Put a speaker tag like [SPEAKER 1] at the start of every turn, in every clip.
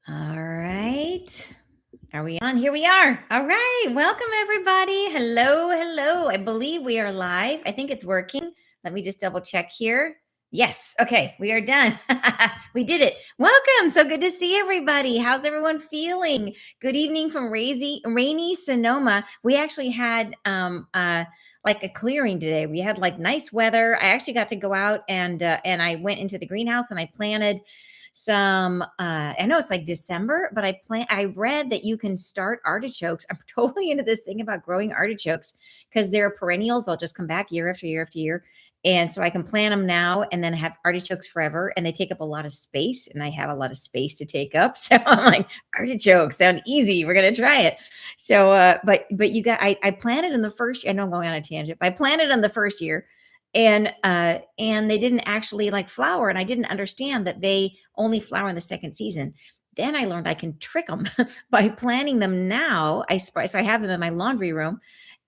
[SPEAKER 1] All right. Are we on? Here we are. All right. Welcome, everybody. Hello. Hello. I believe we are live. I think it's working. Let me just double check here. Yes. Okay. We are done. We did it. Welcome. So good to see everybody. How's everyone feeling? Good evening from rainy Sonoma. We actually had like a clearing today. We had like nice weather. I actually got to go out and I went into the greenhouse and I planted some I know it's like December, but I read that you can start artichokes. I'm totally into this thing about growing artichokes because they're perennials. They'll just come back year after year after year. And so I can plant them now and then have artichokes forever. And they take up a lot of space, and I have a lot of space to take up. So I'm like, artichokes sound easy. We're gonna try it. So but I planted in the first year. I know I'm going on a tangent, but I planted in the first year and they didn't actually like flower, and I didn't understand that they only flower in the second season. Then I learned I can trick them by planting them now. So I have them in my laundry room,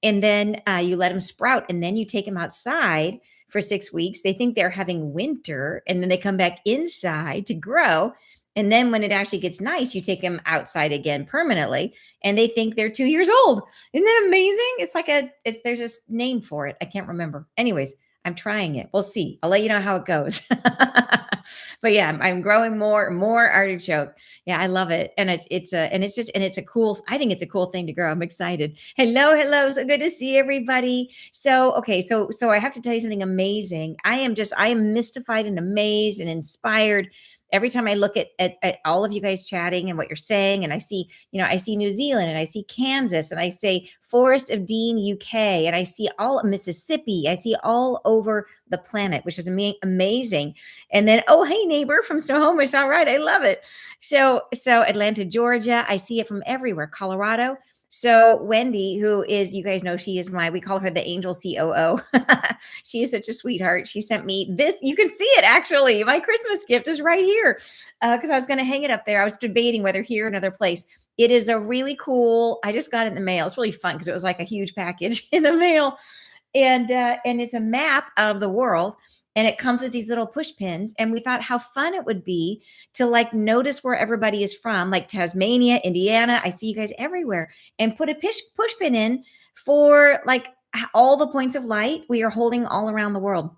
[SPEAKER 1] and then you let them sprout, and then you take them outside for 6 weeks. They think they're having winter, and then they come back inside to grow. And then when it actually gets nice, you take them outside again permanently, and they think they're 2 years old. Isn't that amazing? There's a name for it. I can't remember. Anyways, I'm trying it. We'll see. I'll let you know how it goes. But yeah, I'm growing more artichoke. Yeah, I love it, and it's a cool. I think it's a cool thing to grow. I'm excited. Hello, hello. So good to see everybody. So okay, so I have to tell you something amazing. I am mystified and amazed and inspired every time I look at all of you guys chatting and what you're saying, and I see New Zealand, and I see Kansas, and I say Forest of Dean, UK, and I see all of Mississippi. I see all over the planet, which is amazing. And then, oh, hey, neighbor from Snohomish. All right, I love it. So Atlanta, Georgia. I see it from everywhere. Colorado. So Wendy, who is, you guys know, we call her the angel COO. She is such a sweetheart. She sent me this. You can see it actually. My Christmas gift is right here because I was going to hang it up there. I was debating whether here or another place. It is a really cool. I just got it in the mail. It's really fun because it was like a huge package in the mail, and it's a map of the world, and it comes with these little push pins. And we thought how fun it would be to like notice where everybody is from, like Tasmania, Indiana. I see you guys everywhere, and put a push pin in for like all the points of light we are holding all around the world.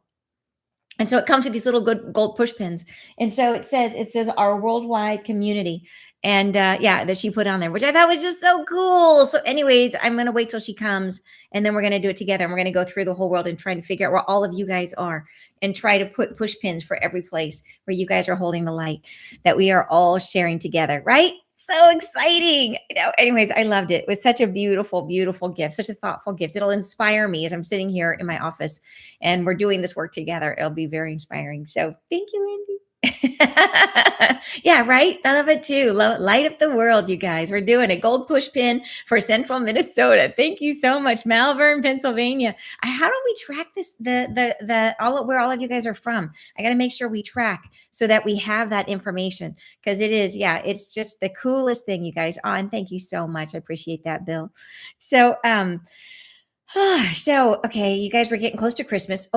[SPEAKER 1] And so it comes with these little good gold push pins. And so it says our worldwide community. And yeah, that she put on there, which I thought was just so cool. So, anyways, I'm going to wait till she comes, and then we're going to do it together. And we're going to go through the whole world and try to figure out where all of you guys are, and try to put push pins for every place where you guys are holding the light that we are all sharing together, right? So exciting. Anyways, I loved it. It was such a beautiful, beautiful gift, such a thoughtful gift. It'll inspire me as I'm sitting here in my office and we're doing this work together. It'll be very inspiring. So thank you, Andy. Yeah, right. I love it too. Light up the world, you guys. We're doing a gold push pin for Central Minnesota. Thank you so much, Malvern, Pennsylvania. How do we track this? Where all of you guys are from? I got to make sure we track so that we have that information, because it's just the coolest thing, you guys. Oh, and thank you so much. I appreciate that, Bill. So, so okay, you guys, were getting close to Christmas.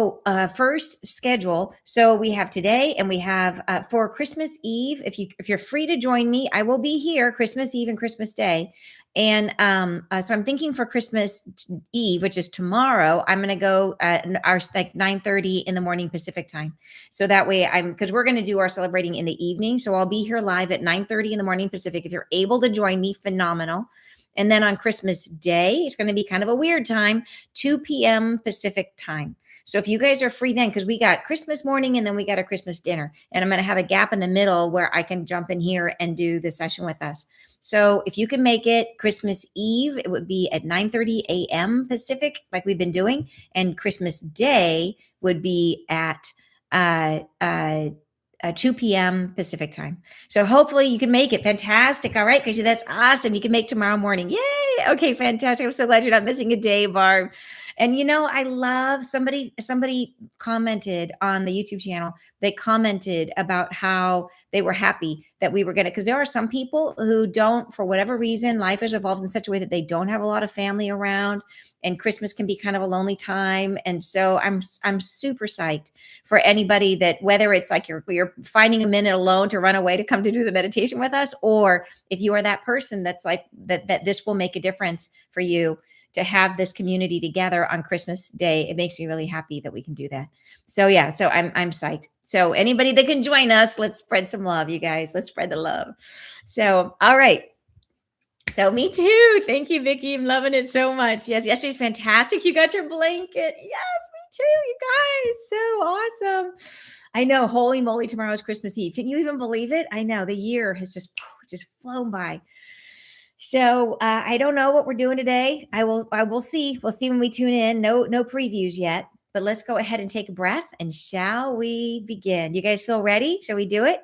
[SPEAKER 1] First schedule. So we have today, and we have for Christmas Eve. If you're free to join me, I will be here Christmas Eve and Christmas Day. And so I'm thinking for Christmas Eve, which is tomorrow, I'm going to go at our like 9:30 in the morning Pacific time. So that way because we're going to do our celebrating in the evening. So I'll be here live at 9:30 in the morning Pacific. If you're able to join me, phenomenal. And then on Christmas Day, it's going to be kind of a weird time, 2 p.m. Pacific time. So if you guys are free then, because we got Christmas morning and then we got a Christmas dinner, and I'm going to have a gap in the middle where I can jump in here and do the session with us. So if you can make it Christmas Eve, it would be at 9:30 a.m. Pacific, like we've been doing. And Christmas Day would be at 2 p.m. Pacific time. So hopefully you can make it. Fantastic. All right, Gracie, that's awesome. You can make tomorrow morning. Yay. Okay, fantastic. I'm so glad you're not missing a day, Barb. And I love somebody commented on the YouTube channel. They commented about how they were happy that we were going to, because there are some people who don't, for whatever reason, life has evolved in such a way that they don't have a lot of family around, and Christmas can be kind of a lonely time. And so I'm super psyched for anybody that, whether it's like you're finding a minute alone to run away to come to do the meditation with us, or if you are that person that's like that this will make a difference for you to have this community together on Christmas Day. It makes me really happy that we can do that. So yeah, so I'm psyched. So anybody that can join us, let's spread some love, you guys. Let's spread the love. So all right. So me too. Thank you, Vicki. I'm loving it so much. Yes, yesterday's fantastic. You got your blanket. Yes, me too, you guys. So awesome. I know. Holy moly, tomorrow is Christmas Eve. Can you even believe it? I know the year has just flown by. So I don't know what we're doing today. I will see. We'll see when we tune in. No previews yet. But let's go ahead and take a breath, and shall we begin? You guys feel ready? Shall we do it?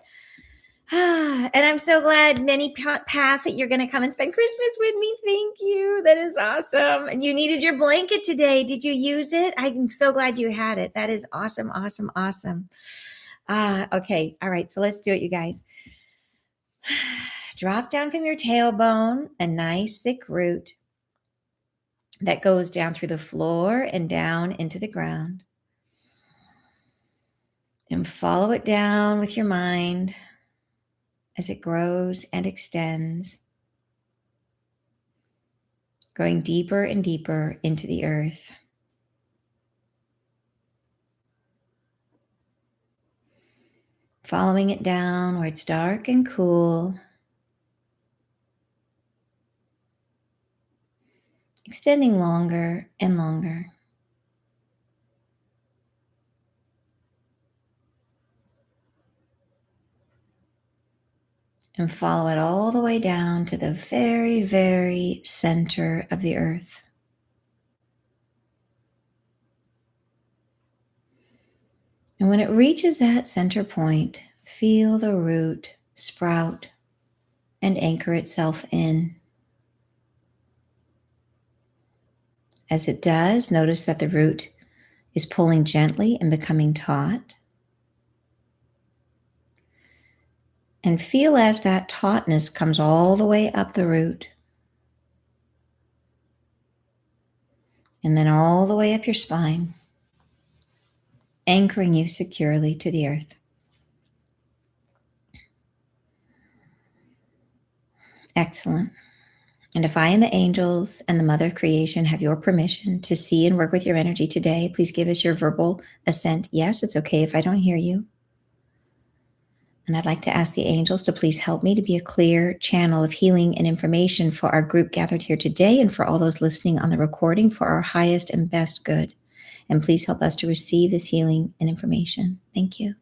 [SPEAKER 1] And I'm so glad, many paths, that you're going to come and spend Christmas with me. Thank you. That is awesome. And you needed your blanket today. Did you use it? I'm so glad you had it. That is awesome, awesome, awesome. Okay. All right. So let's do it, you guys. Drop down from your tailbone a nice thick root that goes down through the floor and down into the ground. And follow it down with your mind as it grows and extends, going deeper and deeper into the earth. Following it down where it's dark and cool, extending longer and longer. And follow it all the way down to the very, very center of the earth. And when it reaches that center point, feel the root sprout and anchor itself in. As it does, notice that the root is pulling gently and becoming taut. And feel as that tautness comes all the way up the root, and then all the way up your spine, anchoring you securely to the earth. Excellent. And if I and the angels and the Mother of Creation have your permission to see and work with your energy today, please give us your verbal assent. Yes, it's okay if I don't hear you. And I'd like to ask the angels to please help me to be a clear channel of healing and information for our group gathered here today, and for all those listening on the recording, for our highest and best good. And please help us to receive this healing and information. Thank you.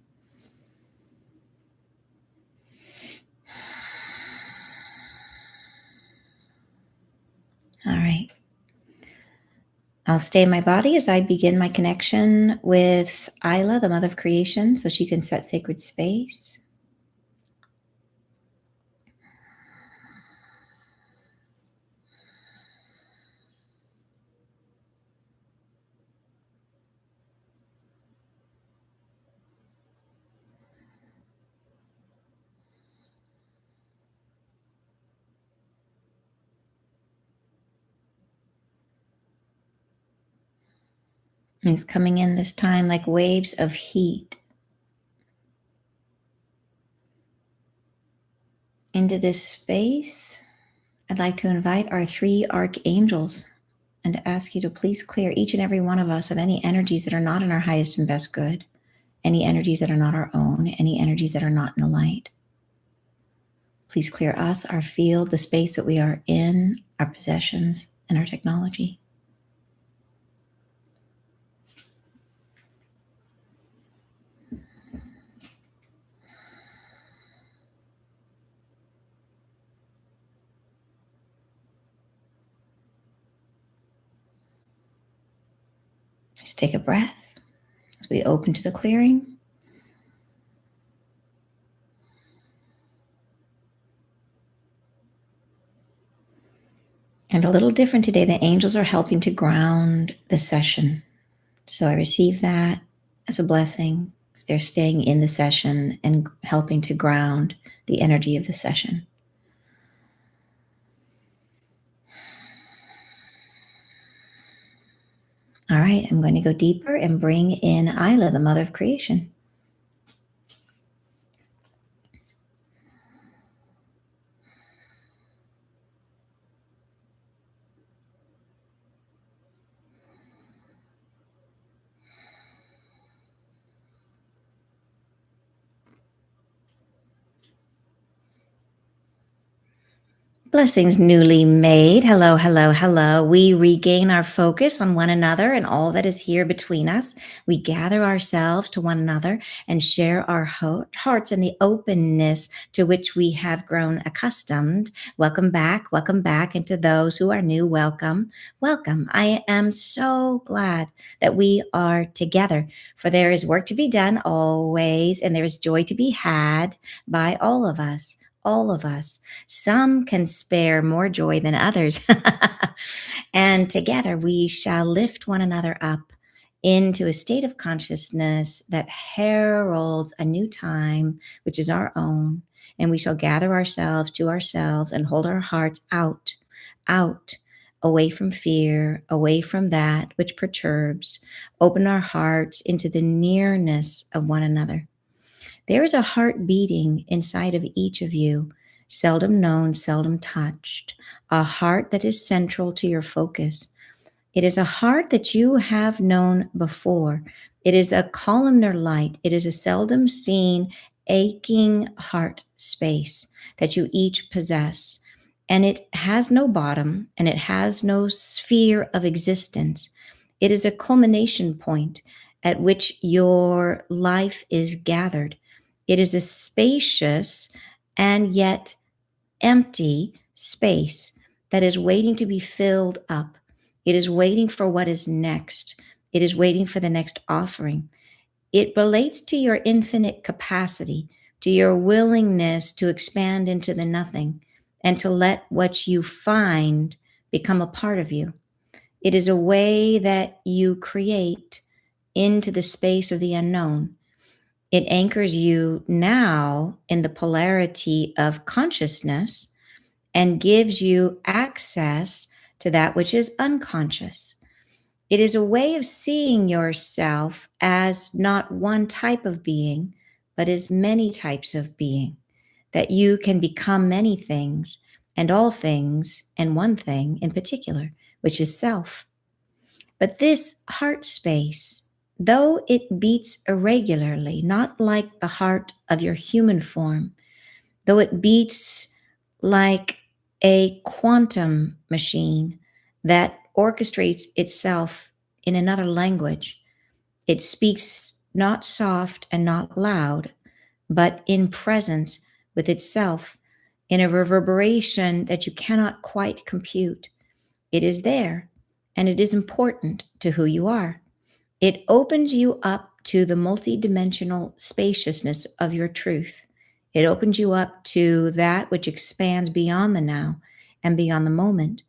[SPEAKER 1] All right. I'll stay in my body as I begin my connection with Isla, the Mother of Creation, so she can set sacred space. He's coming in this time like waves of heat into this space. I'd like to invite our 3 archangels and to ask you to please clear each and every one of us of any energies that are not in our highest and best good, any energies that are not our own, any energies that are not in the light. Please clear us, our field, the space that we are in, our possessions, and our technology. Just take a breath as we open to the clearing. And a little different today. The angels are helping to ground the session. So I receive that as a blessing. They're staying in the session and helping to ground the energy of the session. All right, I'm going to go deeper and bring in Isla, the mother of creation. Blessings, newly made. Hello, hello, hello. We regain our focus on one another and all that is here between us. We gather ourselves to one another and share our hearts in the openness to which we have grown accustomed. Welcome back. Welcome back. And to those who are new, welcome. Welcome. I am so glad that we are together, for there is work to be done always, and there is joy to be had by all of us. All of us. Some can spare more joy than others. And together we shall lift one another up into a state of consciousness that heralds a new time, which is our own. And we shall gather ourselves to ourselves and hold our hearts out, away from fear, away from that which perturbs, open our hearts into the nearness of one another. There is a heart beating inside of each of you, seldom known, seldom touched, a heart that is central to your focus. It is a heart that you have known before. It is a columnar light. It is a seldom seen, aching heart space that you each possess. And it has no bottom and it has no sphere of existence. It is a culmination point at which your life is gathered. It is a spacious and yet empty space that is waiting to be filled up. It is waiting for what is next. It is waiting for the next offering. It relates to your infinite capacity, to your willingness to expand into the nothing and to let what you find become a part of you. It is a way that you create into the space of the unknown. It anchors you now in the polarity of consciousness and gives you access to that which is unconscious. It is a way of seeing yourself as not one type of being, but as many types of being, that you can become many things and all things and one thing in particular, which is self. But this heart space, though it beats irregularly, not like the heart of your human form, though it beats like a quantum machine that orchestrates itself in another language, it speaks not soft and not loud, but in presence with itself, in a reverberation that you cannot quite compute. It is there, and it is important to who you are. It opens you up to the multidimensional spaciousness of your truth. It opens you up to that which expands beyond the now and beyond the moment.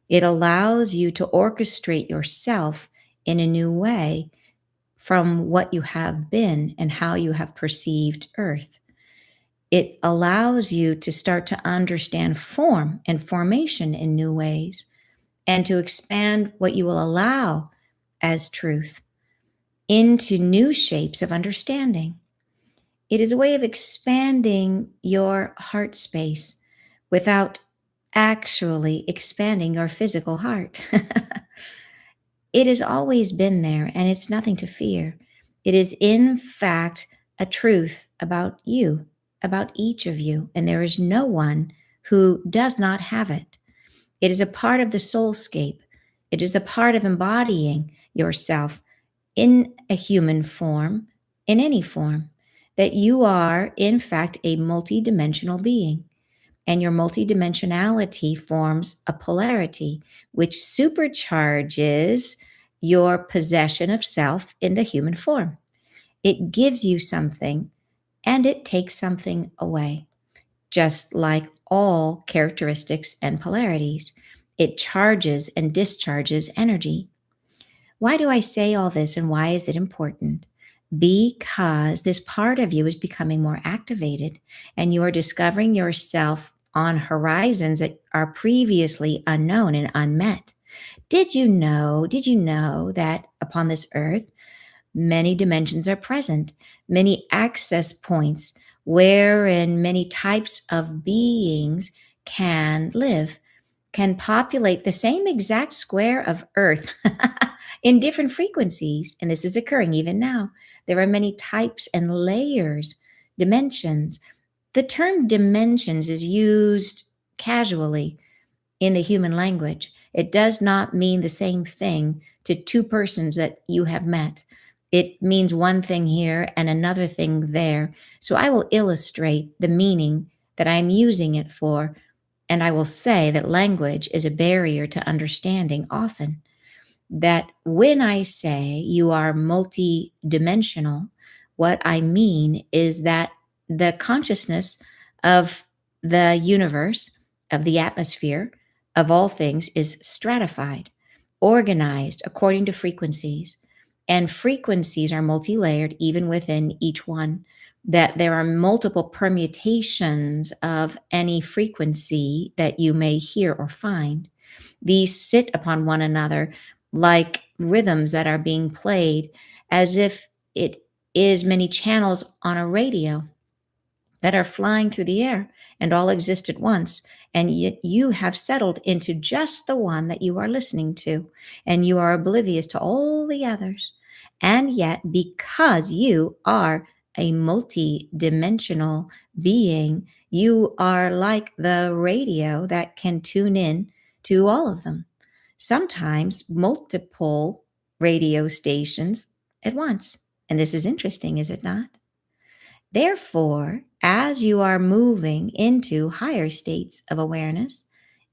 [SPEAKER 1] It allows you to orchestrate yourself in a new way from what you have been and how you have perceived Earth. It allows you to start to understand form and formation in new ways and to expand what you will allow as truth into new shapes of understanding. It is a way of expanding your heart space without actually expanding your physical heart. It has always been there and it's nothing to fear. It is, in fact, a truth about you, about each of you, and there is no one who does not have it. It is a part of the soulscape. It is a part of embodying yourself in a human form, in any form, that you are, in fact, a multidimensional being. And your multidimensionality forms a polarity, which supercharges your possession of self in the human form. It gives you something and it takes something away, just like all characteristics and polarities. It charges and discharges energy. Why do I say all this and why is it important? Because this part of you is becoming more activated and you are discovering yourself on horizons that are previously unknown and unmet. Did you know that upon this earth, many dimensions are present, many access points wherein many types of beings can live, can populate the same exact square of Earth in different frequencies. And this is occurring even now. There are many types and layers, dimensions. The term dimensions is used casually in the human language. It does not mean the same thing to two persons that you have met. It means one thing here and another thing there. So I will illustrate the meaning that I'm using it for, and I will say that language is a barrier to understanding often. That when I say you are multidimensional, what I mean is that the consciousness of the universe, of the atmosphere, of all things is stratified, organized according to frequencies. And frequencies are multi layered even within each one, that there are multiple permutations of any frequency that you may hear or find. These sit upon one another like rhythms that are being played as if it is many channels on a radio that are flying through the air and all exist at once. And yet you have settled into just the one that you are listening to, and you are oblivious to all the others. And yet, because you are a multi-dimensional being, you are like the radio that can tune in to all of them. Sometimes multiple radio stations at once. And this is interesting, is it not? Therefore, as you are moving into higher states of awareness,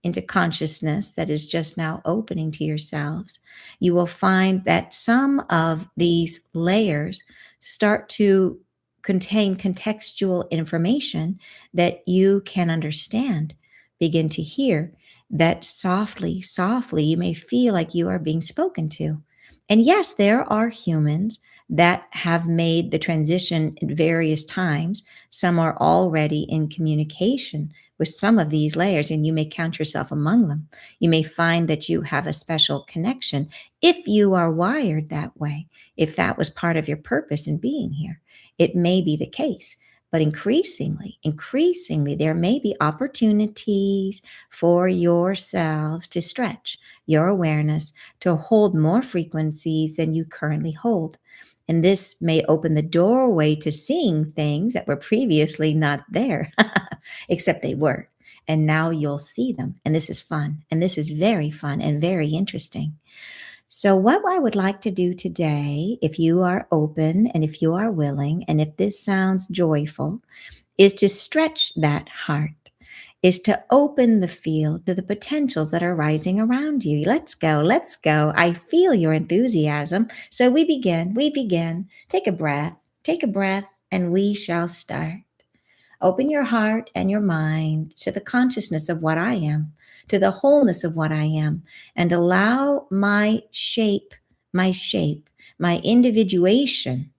[SPEAKER 1] into consciousness that is just now opening to yourselves, you will find that some of these layers start to contain contextual information that you can understand, begin to hear, that softly, softly, you may feel like you are being spoken to. And yes, there are humans that have made the transition at various times. Some are already in communication with some of these layers, and you may count yourself among them. You may find that you have a special connection if you are wired that way, if that was part of your purpose in being here. It may be the case. But increasingly, there may be opportunities for yourselves to stretch your awareness to hold more frequencies than you currently hold. And this may open the doorway to seeing things that were previously not there, except they were. And now you'll see them. And this is fun. And this is very fun and very interesting. So, what I would like to do today, if you are open and if you are willing, and if this sounds joyful, is to stretch that heart, is to open the field to the potentials that are rising around you. Let's go, let's go. I feel your enthusiasm. So we begin. Take a breath, and we shall start. Open your heart and your mind to the consciousness of what I am, to the wholeness of what I am, and allow my individuation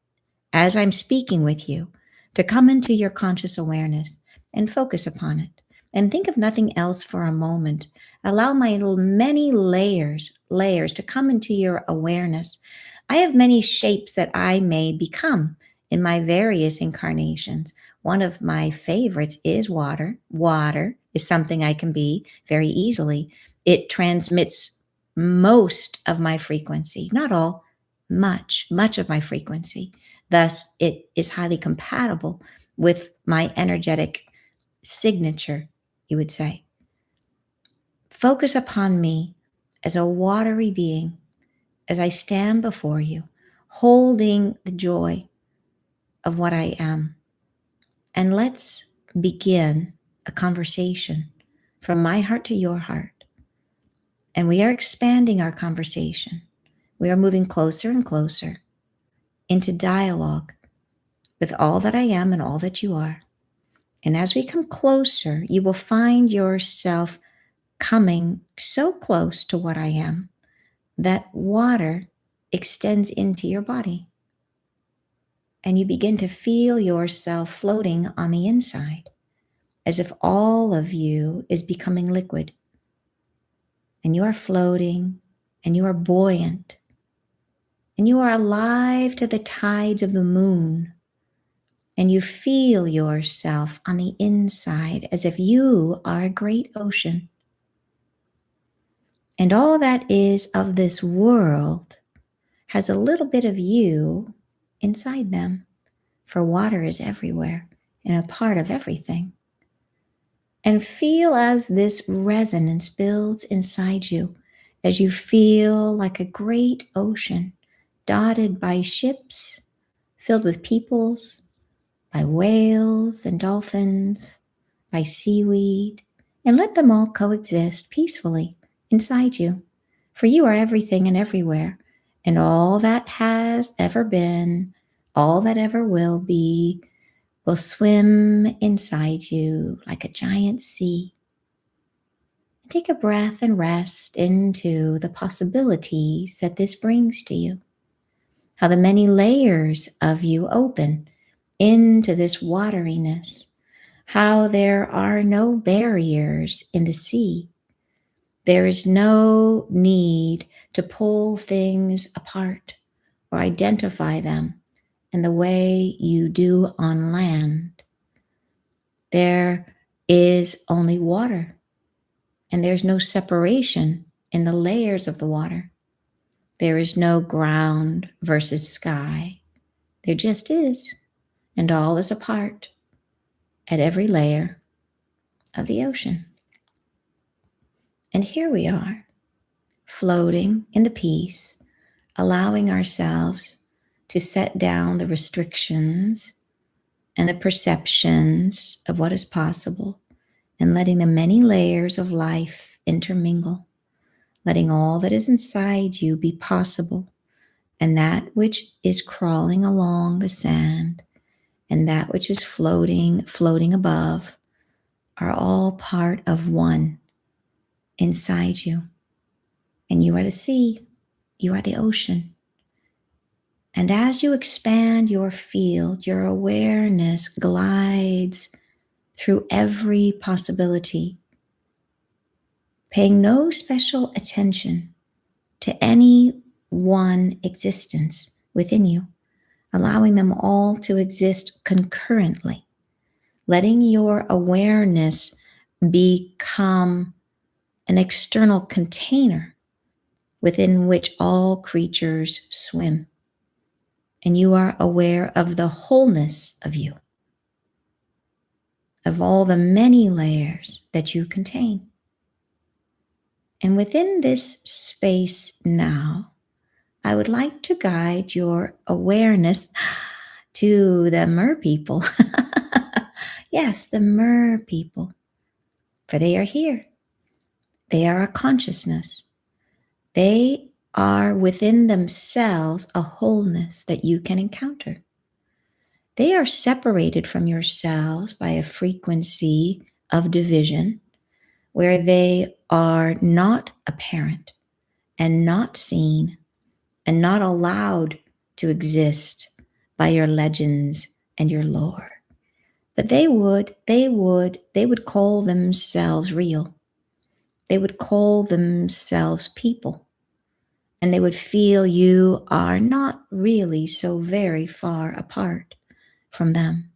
[SPEAKER 1] as I'm speaking with you to come into your conscious awareness and focus upon it. And think of nothing else for a moment. Allow my many layers to come into your awareness. I have many shapes that I may become in my various incarnations. One of my favorites is water. Water is something I can be very easily. It transmits most of my frequency, not all, much of my frequency. Thus, it is highly compatible with my energetic signature, you would say. Focus upon me as a watery being as I stand before you, holding the joy of what I am. And let's begin a conversation from my heart to your heart. And we are expanding our conversation. We are moving closer and closer into dialogue with all that I am and all that you are. And as we come closer, you will find yourself coming so close to what I am that water extends into your body. And you begin to feel yourself floating on the inside as if all of you is becoming liquid. And you are floating and you are buoyant and you are alive to the tides of the moon. And you feel yourself on the inside as if you are a great ocean. And all that is of this world has a little bit of you inside them, for water is everywhere and a part of everything. And feel as this resonance builds inside you, as you feel like a great ocean dotted by ships filled with peoples, by whales and dolphins, by seaweed, and let them all coexist peacefully inside you. For you are everything and everywhere, and all that has ever been, all that ever will be, will swim inside you like a giant sea. Take a breath and rest into the possibilities that this brings to you. How the many layers of you open into this wateriness. How there are no barriers in the sea. There is no need to pull things apart or identify them in the way you do on land. There is only water, and there's no separation in the layers of the water. There is no ground versus sky. There just is, and all is a part at every layer of the ocean. And here we are, floating in the peace, allowing ourselves to set down the restrictions and the perceptions of what is possible, and letting the many layers of life intermingle, letting all that is inside you be possible, and that which is crawling along the sand, and that which is floating above, are all part of one inside you. And you are the sea, you are the ocean. And as you expand your field, your awareness glides through every possibility, paying no special attention to any one existence within you, allowing them all to exist concurrently, letting your awareness become an external container within which all creatures swim. And you are aware of the wholeness of you, of all the many layers that you contain. And within this space now, I would like to guide your awareness to the mer people. Yes, the mer people. For they are here. They are a consciousness. They are within themselves a wholeness that you can encounter. They are separated from yourselves by a frequency of division where they are not apparent and not seen and not allowed to exist by your legends and your lore. But they would call themselves real. They would call themselves people. And they would feel you are not really so very far apart from them.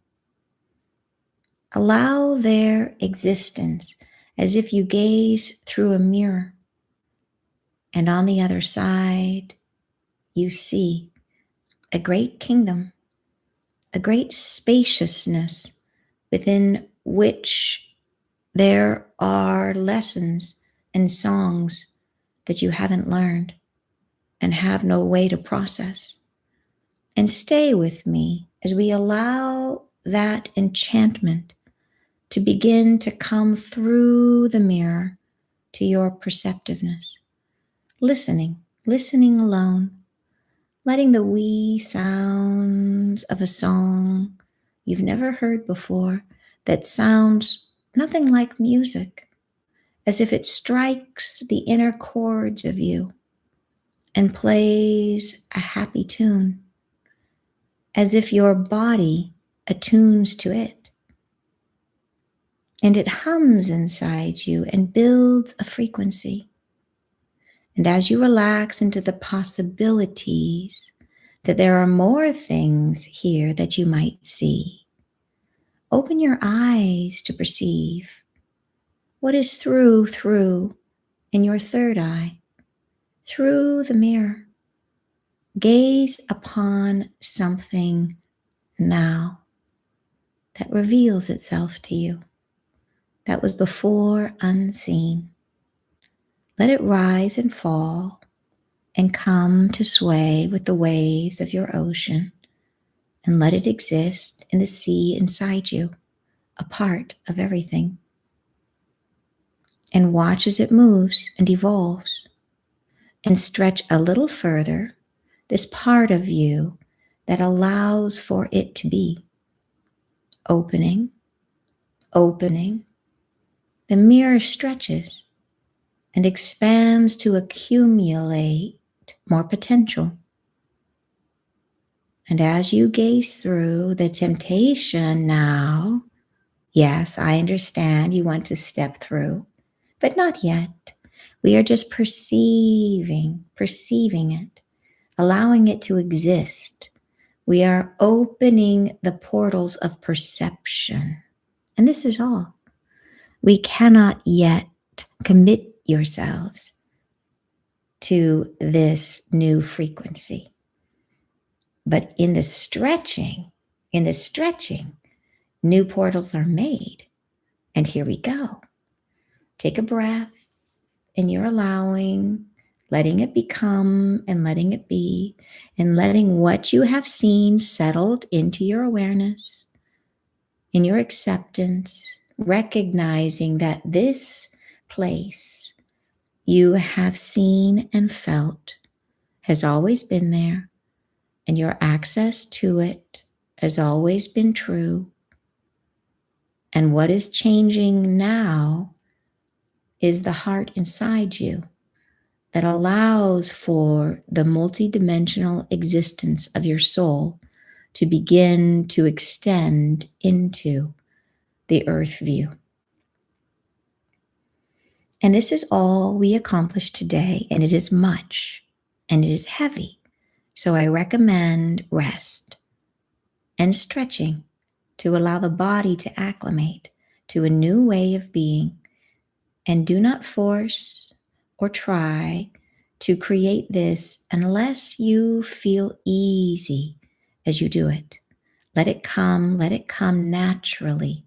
[SPEAKER 1] Allow their existence as if you gaze through a mirror, and on the other side, you see a great kingdom, a great spaciousness within which there are lessons and songs that you haven't learned and have no way to process. And stay with me as we allow that enchantment to begin to come through the mirror to your perceptiveness. Listening alone, letting the wee sounds of a song you've never heard before that sounds nothing like music, as if it strikes the inner chords of you and plays a happy tune, as if your body attunes to it. And it hums inside you and builds a frequency. And as you relax into the possibilities that there are more things here that you might see, open your eyes to perceive what is through in your third eye, through the mirror. Gaze upon something now that reveals itself to you, that was before unseen. Let it rise and fall and come to sway with the waves of your ocean, and let it exist in the sea inside you, a part of everything. And watch as it moves and evolves, and stretch a little further this part of you that allows for it to be. Opening. The mirror stretches and expands to accumulate more potential. And as you gaze through, the temptation now, yes, I understand you want to step through, but not yet. We are just perceiving it, allowing it to exist. We are opening the portals of perception. And this is all. We cannot yet commit yourselves to this new frequency. But in the stretching, new portals are made. And here we go. Take a breath, and you're allowing, letting it become and letting it be, and letting what you have seen settled into your awareness, in your acceptance, recognizing that this place you have seen and felt has always been there, and your access to it has always been true. And what is changing now is the heart inside you that allows for the multidimensional existence of your soul to begin to extend into the earth view. And this is all we accomplished today, and it is much, and it is heavy. So I recommend rest and stretching to allow the body to acclimate to a new way of being. And do not force or try to create this unless you feel easy as you do it. Let it come naturally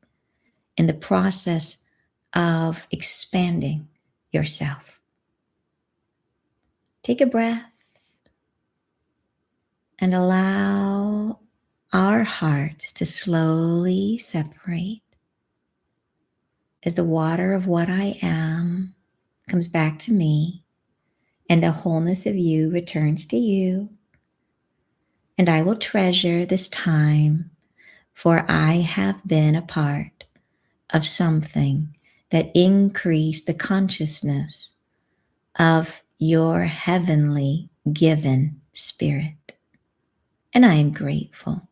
[SPEAKER 1] in the process of expanding yourself. Take a breath and allow our hearts to slowly separate as the water of what I am comes back to me and the wholeness of you returns to you. And I will treasure this time, for I have been a part of something that increased the consciousness of your heavenly given spirit. And I am grateful.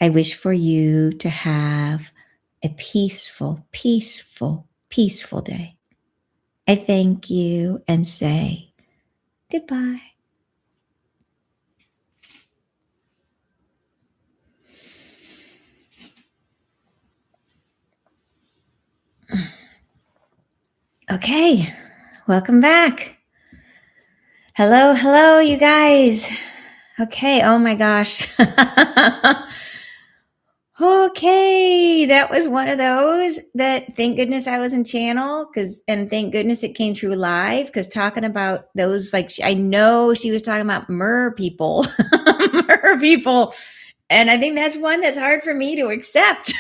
[SPEAKER 1] I wish for you to have a peaceful day. I thank you and say goodbye. Okay, welcome back. Hello, you guys. Okay, oh my gosh. Okay, that was one of those that thank goodness I was in channel, and thank goodness it came through live, because talking about those, like, I know she was talking about mer people, mer people. And I think that's one that's hard for me to accept.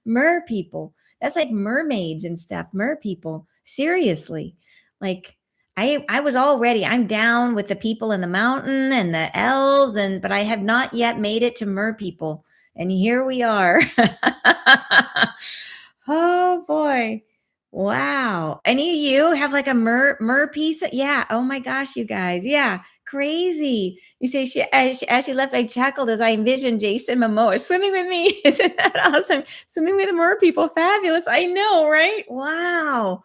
[SPEAKER 1] Mer people. That's like mermaids and stuff. Mer people. Seriously. Like, I was already, I'm down with the people in the mountain and the elves, but I have not yet made it to mer people. And here we are. Oh boy. Wow. Any of you have like a mer piece? Yeah. Oh my gosh, you guys. Yeah. Crazy. You say as she left, I chuckled as I envisioned Jason Momoa swimming with me. Isn't that awesome? Swimming with the mer people. Fabulous. I know, right? Wow.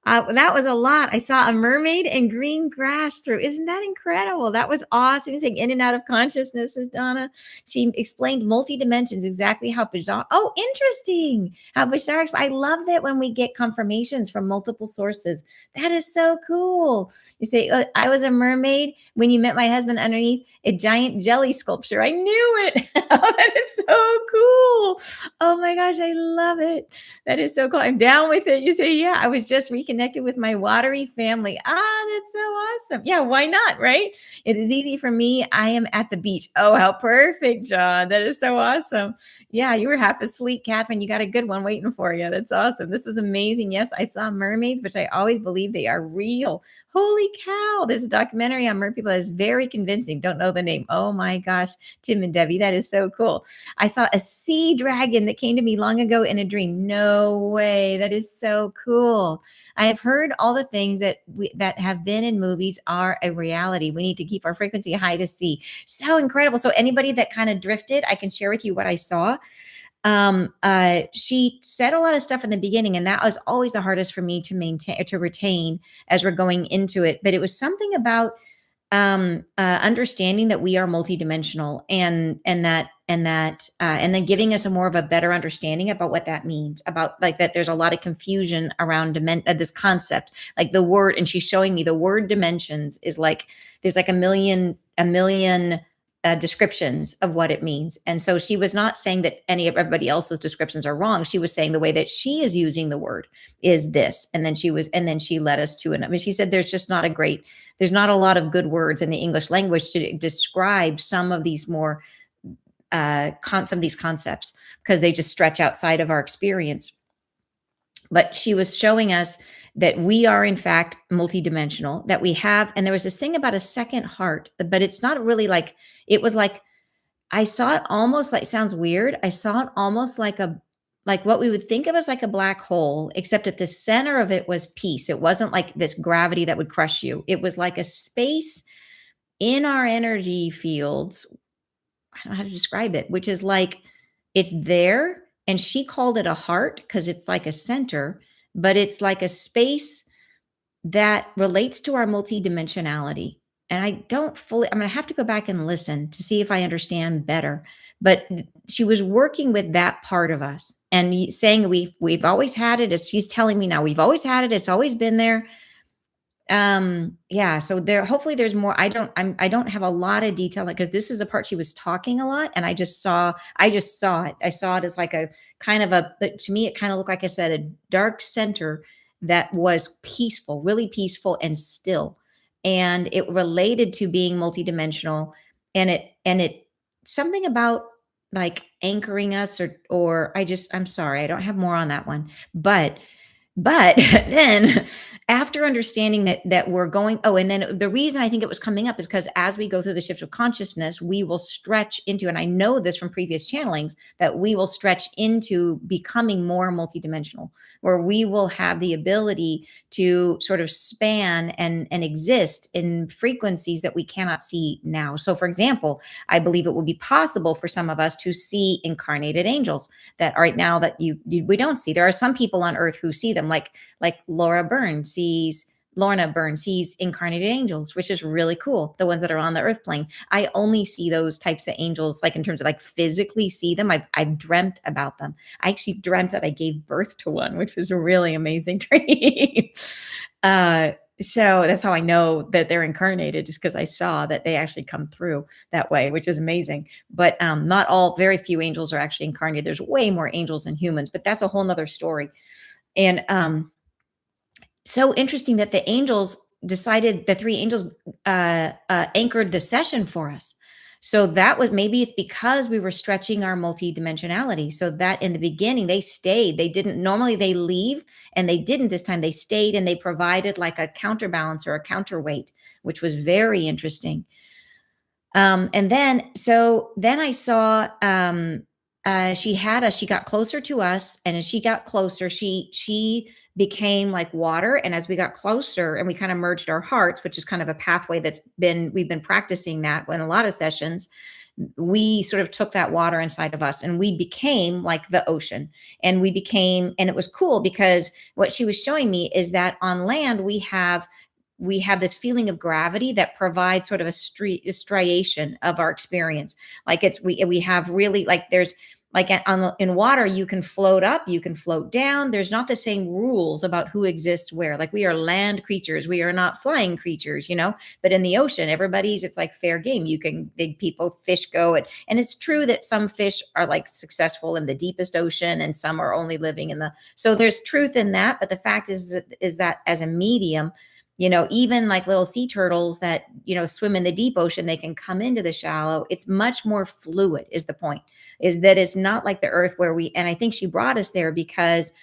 [SPEAKER 1] That was a lot. I saw a mermaid and green grass through. Isn't that incredible? That was awesome. He's saying in and out of consciousness, as Donna. She explained multi dimensions, exactly how Bashar. Oh, interesting. How Bashar. I love that when we get confirmations from multiple sources. That is so cool. You say, I was a mermaid when you met my husband underneath a giant jelly sculpture. I knew it. Oh, that is so cool. Oh my gosh, I love it. That is so cool. I'm down with it. You say, yeah, I was just reconnected with my watery family. Ah, that's so awesome. Yeah, why not? Right? It is easy for me. I am at the beach. Oh, how perfect, John. That is so awesome. Yeah, you were half asleep, Catherine. You got a good one waiting for you. That's awesome. This was amazing. Yes, I saw mermaids, which I always believe they are real. Holy cow. There's a documentary on mer people that is very convincing. Don't know the name. Oh my gosh, Tim and Debbie. That is so cool. I saw a sea dragon that came to me long ago in a dream. No way. That is so cool. I have heard all the things that have been in movies are a reality. We need to keep our frequency high to see. So incredible. So anybody that kind of drifted, I can share with you what I saw. She said a lot of stuff in the beginning, and that was always the hardest for me to maintain, to retain as we're going into it. But it was something about understanding that we are multidimensional, and then giving us a more of a better understanding about what that means, about like that there's a lot of confusion around this concept, like the word. And she's showing me the word dimensions is like there's like a million descriptions of what it means. And so she was not saying that any of everybody else's descriptions are wrong. She was saying the way that she is using the word is this. And then she led us to another. I mean, she said there's not a lot of good words in the English language to describe some of these more some of these concepts, because they just stretch outside of our experience. But she was showing us that we are in fact multidimensional, that we have, and there was this thing about a second heart, but it's not really like, it was like, I saw it almost like, sounds weird. I saw it almost like what we would think of as like a black hole, except at the center of it was peace. It wasn't like this gravity that would crush you. It was like a space in our energy fields. I don't know how to describe it, which is like it's there. And she called it a heart because it's like a center, but it's like a space that relates to our multidimensionality. And I don't fully, I'm going to have to go back and listen to see if I understand better. But she was working with that part of us and saying we've always had it. As she's telling me now, we've always had it. It's always been there. Yeah, so there, hopefully there's more. I don't have a lot of detail, like, because this is the part she was talking a lot, and I just saw it. I saw it as like a kind of but to me it kind of looked like, I said, a dark center that was peaceful, really peaceful and still. And it related to being multidimensional, and it something about like anchoring us, or I'm sorry, I don't have more on that one. But then after understanding that we're going, oh, and then the reason I think it was coming up is because as we go through the shift of consciousness, we will stretch into, and I know this from previous channelings, that we will stretch into becoming more multidimensional, where we will have the ability to sort of span and exist in frequencies that we cannot see now. So for example, I believe it will be possible for some of us to see incarnated angels that right now that we don't see. There are some people on earth who see them, like Lorna Byrne sees incarnated angels, which is really cool. The ones that are on the earth plane. I only see those types of angels, like in terms of like physically see them. I've dreamt about them. I actually dreamt that I gave birth to one, which was a really amazing dream. So that's how I know that they're incarnated, just because I saw that they actually come through that way, which is amazing. But very few angels are actually incarnated. There's way more angels than humans, but that's a whole nother story. And so interesting that the three angels anchored the session for us. So that was, maybe it's because we were stretching our multidimensionality. So that in the beginning they stayed. They didn't, normally they leave, and they didn't this time. They stayed, and they provided like a counterbalance or a counterweight, which was very interesting. And then I saw she had us, she got closer to us, and as she got closer, she became like water. And as we got closer and we kind of merged our hearts, which is kind of a pathway we've been practicing that in a lot of sessions, we sort of took that water inside of us and we became like the ocean. And it was cool because what she was showing me is that on land we have this feeling of gravity that provides sort of a striation of our experience. Like we have really like there's like in water you can float up, you can float down. There's not the same rules about who exists where. Like we are land creatures, we are not flying creatures, but in the ocean it's like fair game. You can big people fish go and it's true that some fish are like successful in the deepest ocean and some are only living in the so there's truth in that. But the fact is that as a medium, even like little sea turtles that, swim in the deep ocean, they can come into the shallow. It's much more fluid, is the point, is that it's not like the earth and I think she brought us there because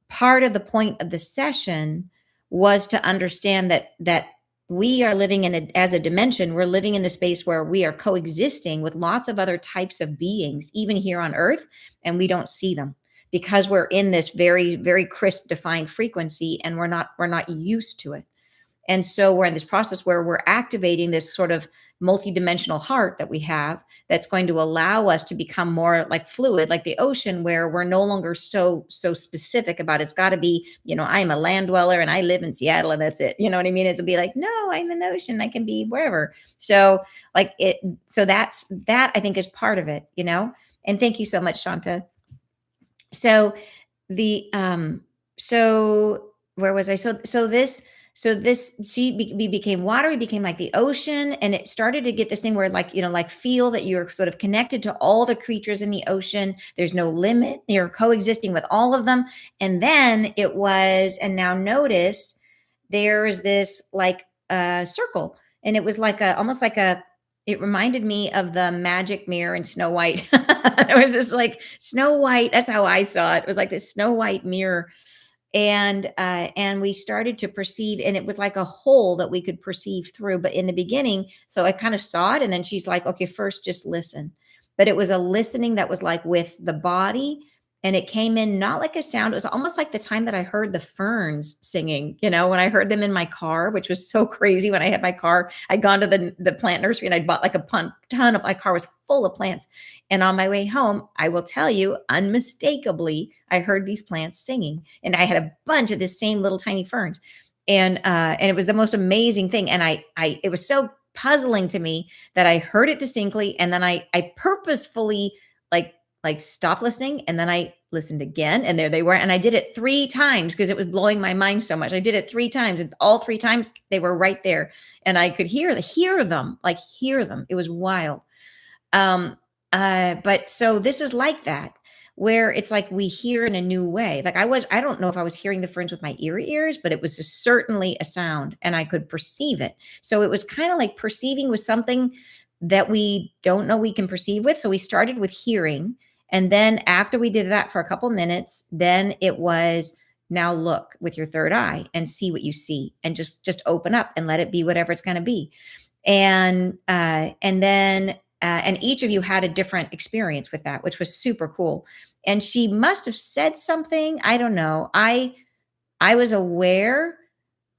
[SPEAKER 1] part of the point of the session was to understand that we are living as a dimension, we're living in the space where we are coexisting with lots of other types of beings, even here on earth, and we don't see them because we're in this very, very crisp defined frequency and we're not used to it. And so we're in this process where we're activating this sort of multidimensional heart that we have that's going to allow us to become more like fluid, like the ocean, where we're no longer so specific about it's got to be, I'm a land dweller and I live in Seattle and that's it. You know what I mean? It'll be like, no, I'm in the ocean. I can be wherever. So that I think is part of it, And thank you so much, Shanta. So so where was I? We became water, we became like the ocean, and it started to get this thing where like feel that you're sort of connected to all the creatures in the ocean. There's no limit. You're coexisting with all of them. And then and now notice there's this like circle, and it was like almost like it reminded me of the magic mirror in Snow White. It was just like Snow White. That's how I saw it. It was like this Snow White mirror, and we started to perceive, and it was like a hole that we could perceive through. But in the beginning, so I kind of saw it, and then she's like, okay, first just listen. But it was a listening that was like with the body, and it came in not like a sound. It was almost like the time that I heard the ferns singing, when I heard them in my car, which was so crazy. When I had my car, I'd gone to the plant nursery and I'd bought like a ton of, my car was full of plants. And on my way home, I will tell you, unmistakably, I heard these plants singing, and I had a bunch of this same little tiny ferns, and it was the most amazing thing. And it was so puzzling to me that I heard it distinctly, and then I purposefully like stopped listening, and then I listened again, and there they were, and I did it 3 times because it was blowing my mind so much. I did it 3 times, and all 3 times they were right there, and I could hear them. It was wild. But so this is like that, where it's like we hear in a new way. Like I don't know if I was hearing the ferns with my ears, but it was just certainly a sound and I could perceive it. So it was kind of like perceiving with something that we don't know we can perceive with. So we started with hearing. And then after we did that for a couple minutes, then it was now look with your third eye and see what you see, and just open up and let it be whatever it's going to be. And then and each of you had a different experience with that, which was super cool. And she must have said something. I don't know. I was aware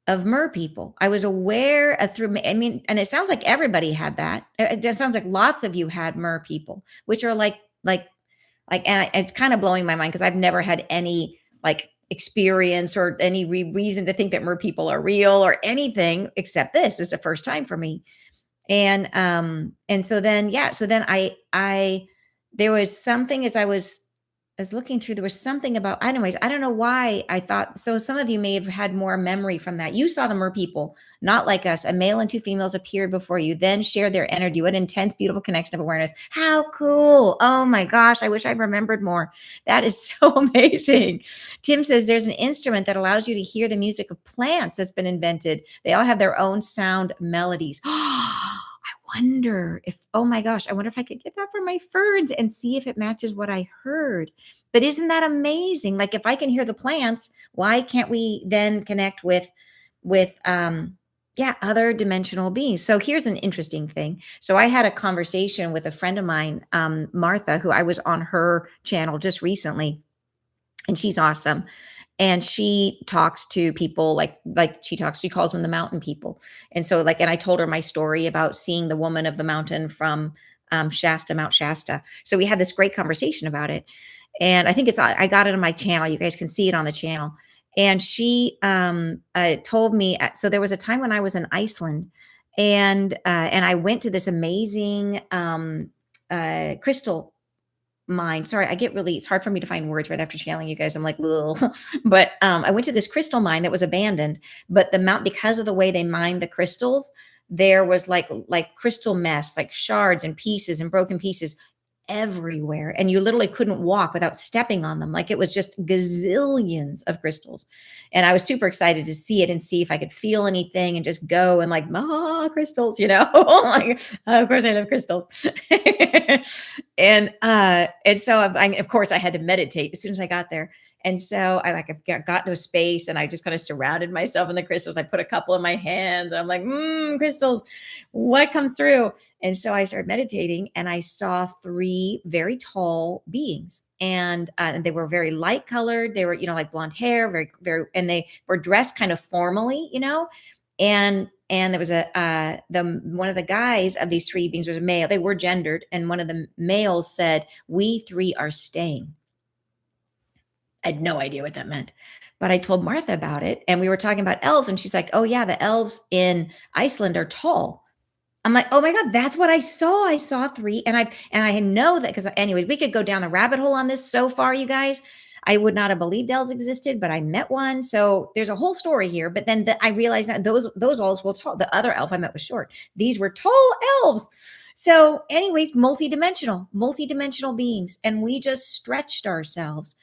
[SPEAKER 1] of mer people. I was aware of and it sounds like everybody had that. It sounds like lots of you had mer people, which are like, and it's kind of blowing my mind because I've never had any like experience or any reason to think that mer people are real or anything, except this is the first time for me. And so then I there was something as I was looking through, there was something about, anyways, I don't know why I thought so. Some of you may have had more memory from that. You saw the mer people, not like us. A male and 2 females appeared before you, then shared their energy. What intense, beautiful connection of awareness. How cool. Oh my gosh. I wish I remembered more. That is so amazing. Tim says there's an instrument that allows you to hear the music of plants that's been invented. They all have their own sound melodies. I wonder if I could get that for my ferns and see if it matches what I heard. But isn't that amazing? Like if I can hear the plants, why can't we then connect with Yeah, other dimensional beings. So here's an interesting thing. So I had a conversation with a friend of mine, Martha, who I was on her channel just recently, and she's awesome. And she talks to people she calls them the mountain people. And so and I told her my story about seeing the woman of the mountain from Mount Shasta. So we had this great conversation about it. And I think I got it on my channel. You guys can see it on the channel. And she told me, so there was a time when I was in Iceland, and I went to this amazing crystal mine. Sorry, it's hard for me to find words right after channeling you guys. I'm like, ugh. But I went to this crystal mine that was abandoned, but because of the way they mined the crystals, there was like crystal mess, like shards and pieces and broken pieces everywhere. And you literally couldn't walk without stepping on them. Like it was just gazillions of crystals. And I was super excited to see it and see if I could feel anything and just go and like, crystals, like, of course I love crystals. And so of course I had to meditate as soon as I got there. And so I got to a space and I just kind of surrounded myself in the crystals. I put a couple in my hand and I'm like, crystals, what comes through? And so I started meditating and I saw three very tall beings. And they were very light colored. They were, like blonde hair, very, very, and they were dressed kind of formally, and there was one of the guys of these three beings was a male. They were gendered, and one of the males said, "We three are staying." I had no idea what that meant. But I told Martha about it, and we were talking about elves, and she's like, "Oh yeah, the elves in Iceland are tall." I'm like, "Oh my God, that's what I saw. I saw three." And I know that because anyway, we could go down the rabbit hole on this so far, you guys. I would not have believed elves existed, but I met one. So there's a whole story here. But then I realized that those elves were tall. The other elf I met was short. These were tall elves. So, anyways, multidimensional beings. And we just stretched ourselves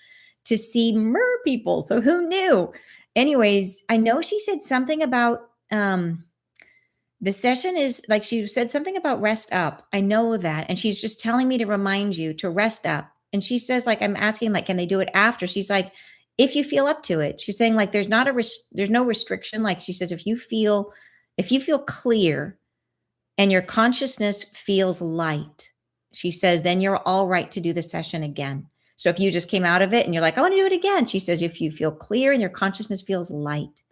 [SPEAKER 1] to see mer people. So who knew? Anyways, I know she said something about the session is like she said something about rest up. I know that. And she's just telling me to remind you to rest up. And she says, like, I'm asking, like, can they do it after? She's like, if you feel up to it. She's saying, like, there's no restriction. Like she says, if you feel clear and your consciousness feels light, she says, then you're all right to do the session again. So if you just came out of it and you're like, I want to do it again, she says, if you feel clear and your consciousness feels light,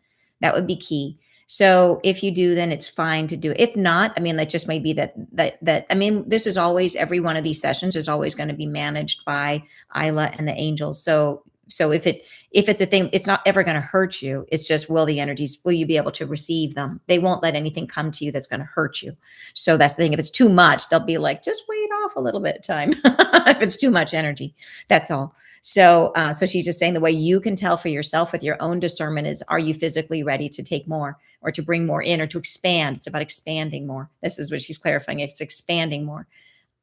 [SPEAKER 1] that would be key. So if you do, then it's fine to do it. If not, I mean, that just may be that I mean, this is always, every one of these sessions is always going to be managed by Isla and the angels. So if it's a thing, it's not ever going to hurt you. It's just, will you be able to receive them? They won't let anything come to you that's going to hurt you. So that's the thing. If it's too much, they'll be like, just wait off a little bit of time. If it's too much energy, that's all. So she's just saying the way you can tell for yourself with your own discernment is, are you physically ready to take more or to bring more in or to expand? It's about expanding more. This is what she's clarifying. It's expanding more.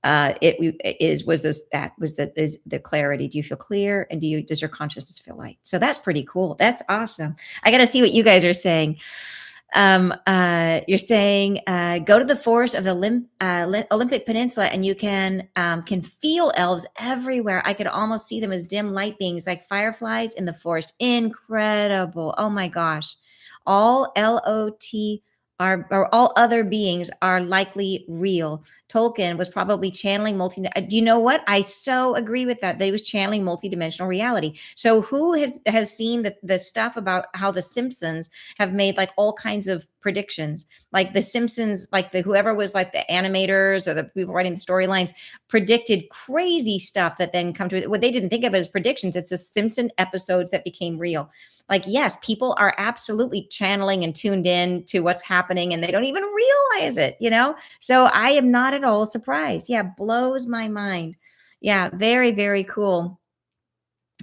[SPEAKER 1] Is the clarity. Do you feel clear? And does your consciousness feel light? So that's pretty cool. That's awesome. I got to see what you guys are saying. You're saying, go to the forest of the Olympic Peninsula and you can feel elves everywhere. I could almost see them as dim light beings like fireflies in the forest. Incredible. Oh my gosh. All LOT or all other beings are likely real. Tolkien was probably channeling do you know what? I so agree with that. They was channeling multidimensional reality. So who has seen the stuff about how the Simpsons have made like all kinds of predictions? Like the Simpsons, like whoever was like the animators or the people writing the storylines predicted crazy stuff that then come to it. What they didn't think of it as predictions. It's the Simpson episodes that became real. Like, yes, people are absolutely channeling and tuned in to what's happening and they don't even realize it, So I am not at all surprised. Yeah, blows my mind. Yeah, very, very cool.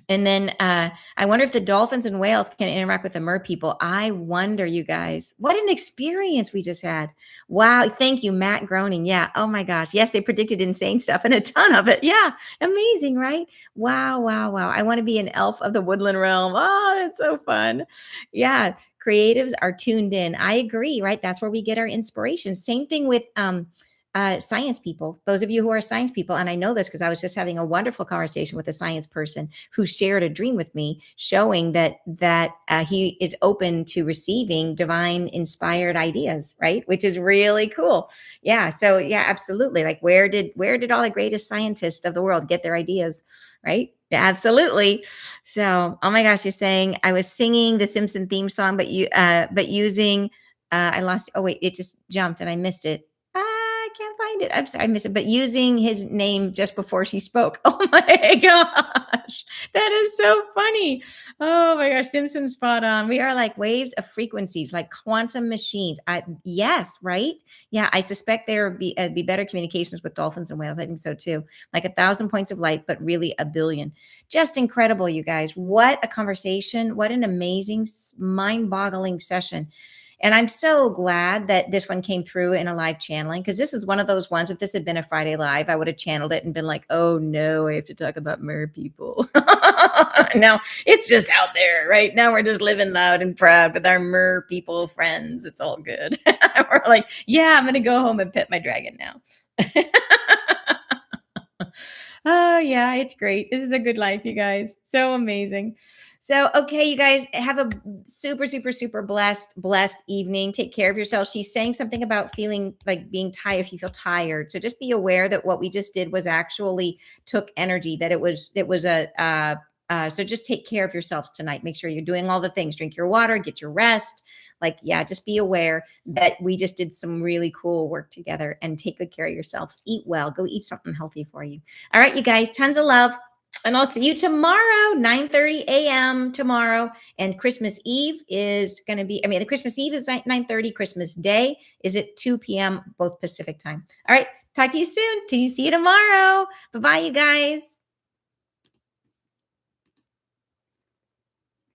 [SPEAKER 1] And then I wonder if the dolphins and whales can interact with the mer people. I wonder, you guys. What an experience we just had. Wow. Thank you, Matt Groening. Yeah. Oh my gosh. Yes, they predicted insane stuff and a ton of it. Yeah. Amazing, right? Wow, wow, wow. I want to be an elf of the woodland realm. Oh, that's so fun. Yeah. Creatives are tuned in. I agree, right? That's where we get our inspiration. Same thing with science people, those of you who are science people, and I know this because I was just having a wonderful conversation with a science person who shared a dream with me, showing that he is open to receiving divine inspired ideas, right? Which is really cool. Yeah. So yeah, absolutely. Like where did all the greatest scientists of the world get their ideas, right? Yeah, absolutely. So, oh my gosh, you're saying I was singing the Simpson theme song, but using I lost. Oh wait, it just jumped and I missed it. I can't find it. I'm sorry, I missed it. But using his name just before she spoke. Oh my gosh, that is so funny. Oh my gosh, Simpson spot on. We are like waves of frequencies, like quantum machines. Yes, right? Yeah, I suspect there would be better communications with dolphins and whales. I think so too. Like 1,000 points of light, but really a billion. Just incredible, you guys. What a conversation. What an amazing, mind boggling session. And I'm so glad that this one came through in a live channeling because this is one of those ones. If this had been a Friday live, I would have channeled it and been like, oh no, I have to talk about mer people. No, it's just out there, right? Now we're just living loud and proud with our mer people friends. It's all good. We're like, yeah, I'm going to go home and pet my dragon now. Oh, yeah, it's great. This is a good life, you guys. So amazing. So, okay, you guys have a super, super, super blessed evening. Take care of yourself. She's saying something about feeling like being tired if you feel tired. So just be aware that what we just did was actually took energy, that it was so just take care of yourselves tonight. Make sure you're doing all the things. Drink your water, get your rest. Like, yeah, just be aware that we just did some really cool work together and take good care of yourselves. Eat well. Go eat something healthy for you. All right, you guys, tons of love. And I'll see you tomorrow, 9:30 a.m. tomorrow. And Christmas Eve is going to be, the Christmas Eve is 9:30. Christmas Day is at 2 p.m., both Pacific time. All right, talk to you soon. See you tomorrow. Bye-bye, you guys.